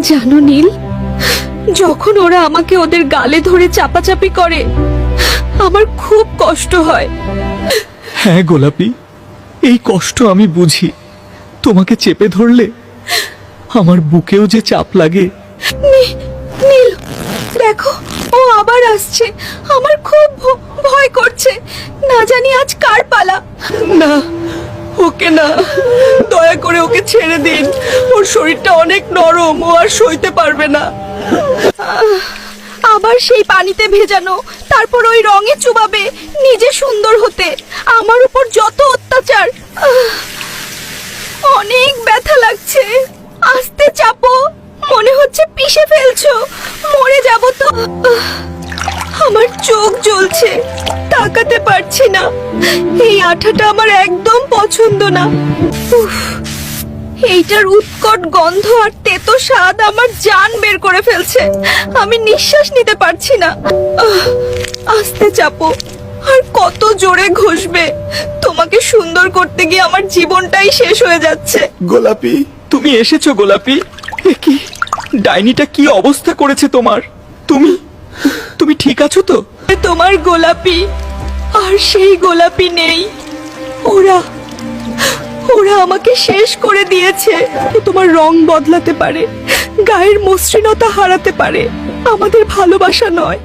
জানো নীল, যখন ওরা আমাকে ওদের গালে ধরে চাপাচাপি করে আমার খুব কষ্ট হয়। হ্যাঁ গোলাপি, এই কষ্ট আমি বুঝি। তোমাকে চেপে ধরলে আমার বুকেও যে চাপ লাগে। নীল, দেখো ও আবার আসছে। আমার খুব ভয় করছে। না জানি আজ কার পালা। না, ওকে না, দয়া করে ওকে ছেড়ে দিন। ওর শরীরটা অনেক নরম, ও আর সইতে পারবে না। আবার সেই পানিতে ভেজানো, তারপর ওই রঙে চুবাবে নিজে সুন্দর হতে। আমার উপর যত অত্যাচার। অনেক ব্যথা লাগছে। আস্তে চাপো, মনে হচ্ছে পিষে ফেলছো। মরে যাব তো। আমার চোখ জ্বলছে, তাকাতে পারছি না। এই আঠাটা আমার একদম পছন্দ না। উফ, এইটার উৎকট গন্ধ আর তেতো স্বাদ আমার জান বের করে ফেলছে। আমি নিঃশ্বাস নিতে পারছি না। আস্তে চাপো। আর কত জোরে ঘষবে? তোমাকে সুন্দর করতে গিয়ে আমার জীবনটাই শেষ হয়ে যাচ্ছে। গোলাপি, তুমি এসেছো গোলাপি? এ কি, ডাইনিটা কি অবস্থা করেছে তোমার? তুমি ঠিক আছো তো? তোমার গোলাপি আর সেই গোলাপি নেই। ওরা ওরা আমাকে শেষ করে দিয়েছে। তোমার রং বদলাতে পারে, গায়ের মসৃণতা হারাতে পারে, আমাদের ভালোবাসা নয়।